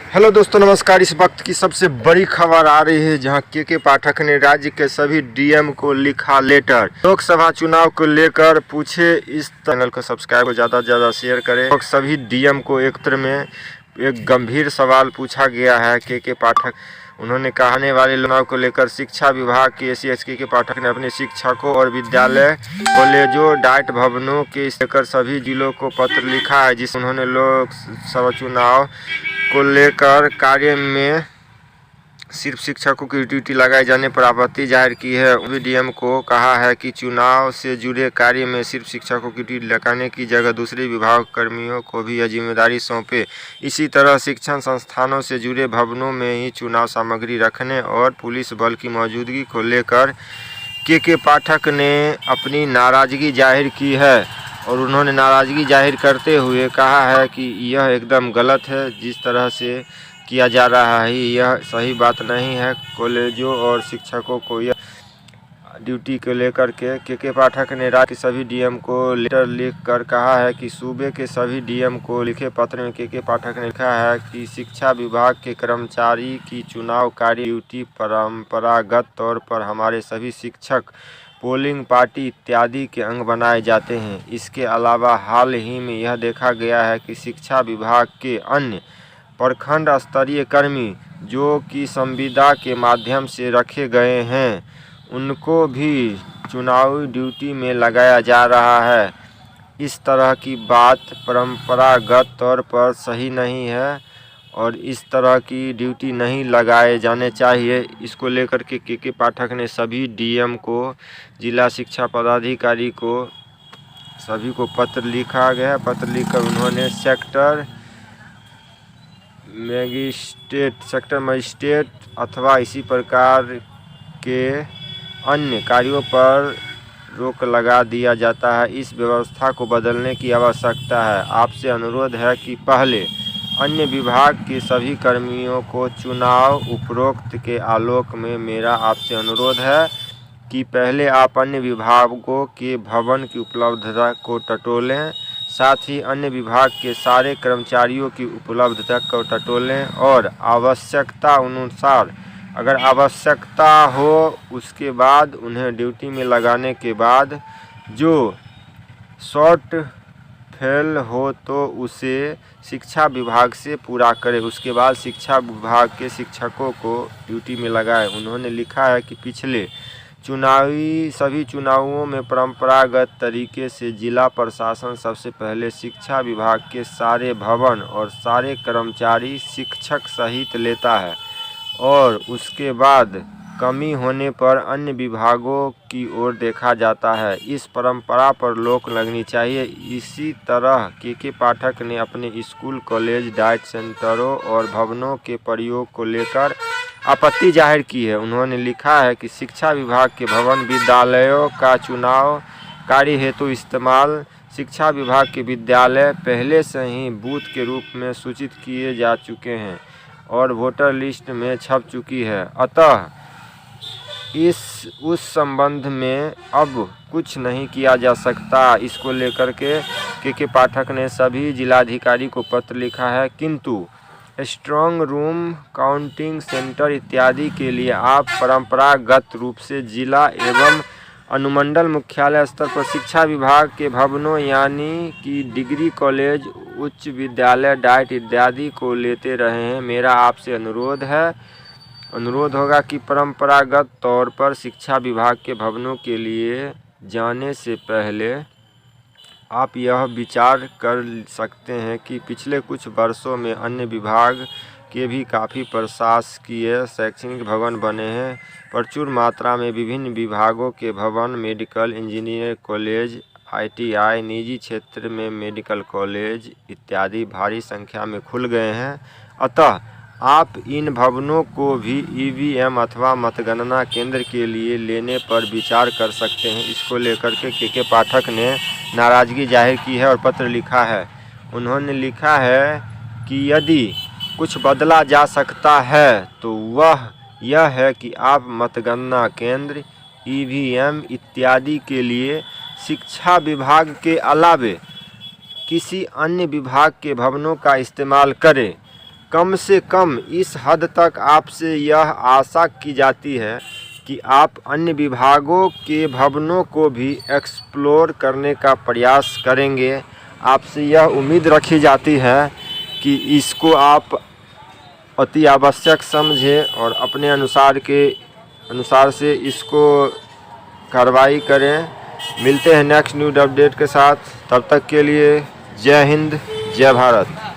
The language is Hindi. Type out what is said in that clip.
हेलो दोस्तों, नमस्कार। इस वक्त की सबसे बड़ी खबर आ रही है जहां के पाठक ने राज्य के सभी डीएम को लिखा लेटर। लोकसभा चुनाव को लेकर पूछे। इस चैनल को सब्सक्राइब और ज़्यादा से ज़्यादा शेयर करें। और सभी डीएम को एक तरह में एक गंभीर सवाल पूछा गया है। के पाठक उन्होंने कहने वाले चुनाव को लेकर शिक्षा विभाग के एससी के पाठक ने अपने शिक्षकों और विद्यालय कॉलेजों डाइट भवनों के लेकर सभी जिलों को पत्र लिखा है, जिसमें उन्होंने लोकसभा चुनाव को लेकर कार्य में सिर्फ शिक्षकों की ड्यूटी लगाए जाने पर आपत्ति जाहिर की है। डीएम को कहा है कि चुनाव से जुड़े कार्य में सिर्फ शिक्षकों की ड्यूटी लगाने की जगह दूसरे विभाग कर्मियों को भी यह जिम्मेदारी सौंपे। इसी तरह शिक्षण संस्थानों से जुड़े भवनों में ही चुनाव सामग्री रखने और पुलिस बल की मौजूदगी को लेकर के पाठक ने अपनी नाराजगी जाहिर की है। और उन्होंने नाराज़गी जाहिर करते हुए कहा है कि यह एकदम गलत है, जिस तरह से किया जा रहा है यह सही बात नहीं है। कॉलेजों और शिक्षकों को यह ड्यूटी को लेकर के पाठक ने राज्य के सभी डीएम को लेटर लिखकर कहा है कि सूबे के सभी डीएम को लिखे पत्र में के पाठक ने लिखा है कि शिक्षा विभाग के कर्मचारी की चुनाव कार्य ड्यूटी परंपरागत तौर पर हमारे सभी शिक्षक, पोलिंग पार्टी इत्यादि के अंग बनाए जाते हैं। इसके अलावा हाल ही में यह देखा गया है कि शिक्षा विभाग के अन्य प्रखंड स्तरीय कर्मी जो कि संविदा के माध्यम से रखे गए हैं, उनको भी चुनावी ड्यूटी में लगाया जा रहा है। इस तरह की बात परंपरागत तौर पर सही नहीं है और इस तरह की ड्यूटी नहीं लगाए जाने चाहिए। इसको लेकर के पाठक ने सभी डीएम को, जिला शिक्षा पदाधिकारी को, सभी को पत्र लिखा गया। पत्र लिखकर उन्होंने सेक्टर मजिस्ट्रेट अथवा इसी प्रकार के अन्य कार्यों पर रोक लगा दिया जाता है। इस व्यवस्था को बदलने की आवश्यकता है। आपसे अनुरोध है कि पहले अन्य विभाग के सभी कर्मियों को चुनाव उपरोक्त के आलोक में मेरा आपसे अनुरोध है कि पहले आप अन्य विभागों के भवन की उपलब्धता को टटोलें, साथ ही अन्य विभाग के सारे कर्मचारियों की उपलब्धता को टटोलें और आवश्यकता अनुसार अगर आवश्यकता हो उसके बाद उन्हें ड्यूटी में लगाने के बाद जो शॉर्ट फेल हो तो उसे शिक्षा विभाग से पूरा करें। उसके बाद शिक्षा विभाग के शिक्षकों को ड्यूटी में लगाएं। उन्होंने लिखा है कि पिछले सभी चुनावों में परंपरागत तरीके से जिला प्रशासन सबसे पहले शिक्षा विभाग के सारे भवन और सारे कर्मचारी शिक्षक सहित लेता है और उसके बाद कमी होने पर अन्य विभागों की ओर देखा जाता है। इस परंपरा पर रोक लगनी चाहिए। इसी तरह के पाठक ने अपने स्कूल, कॉलेज, डाइट सेंटरों और भवनों के प्रयोग को लेकर आपत्ति जाहिर की है। उन्होंने लिखा है कि शिक्षा विभाग के भवन विद्यालयों का चुनाव कार्य हेतु इस्तेमाल शिक्षा विभाग के विद्यालय पहले से ही बूथ के रूप में सूचित किए जा चुके हैं और वोटर लिस्ट में छप चुकी है। अतः उस संबंध में अब कुछ नहीं किया जा सकता। इसको लेकर के पाठक ने सभी जिलाधिकारी को पत्र लिखा है, किंतु स्ट्रांग रूम, काउंटिंग सेंटर इत्यादि के लिए आप परंपरागत रूप से जिला एवं अनुमंडल मुख्यालय स्तर पर शिक्षा विभाग के भवनों यानी कि डिग्री कॉलेज, उच्च विद्यालय, डाइट इत्यादि को लेते रहे हैं। मेरा आपसे अनुरोध होगा कि परंपरागत तौर पर शिक्षा विभाग के भवनों के लिए जाने से पहले आप यह विचार कर सकते हैं कि पिछले कुछ वर्षों में अन्य विभाग के भी काफ़ी प्रशासकीय शैक्षणिक भवन बने हैं। प्रचुर मात्रा में विभिन्न विभागों के भवन, मेडिकल, इंजीनियर कॉलेज, ITI, निजी क्षेत्र में मेडिकल कॉलेज इत्यादि भारी संख्या में खुल गए हैं। अतः आप इन भवनों को भी EVM अथवा मतगणना केंद्र के लिए लेने पर विचार कर सकते हैं। इसको लेकर के पाठक ने नाराज़गी जाहिर की है और पत्र लिखा है। उन्होंने लिखा है कि यदि कुछ बदला जा सकता है तो वह यह है कि आप मतगणना केंद्र, EVM इत्यादि के लिए शिक्षा विभाग के अलावे किसी अन्य विभाग के भवनों का इस्तेमाल करें। कम से कम इस हद तक आपसे यह आशा की जाती है कि आप अन्य विभागों के भवनों को भी एक्सप्लोर करने का प्रयास करेंगे। आपसे यह उम्मीद रखी जाती है कि इसको आप अति आवश्यक समझें और अपने अनुसार से इसको कार्रवाई करें। मिलते हैं नेक्स्ट न्यूज़ अपडेट के साथ, तब तक के लिए जय हिंद, जय भारत।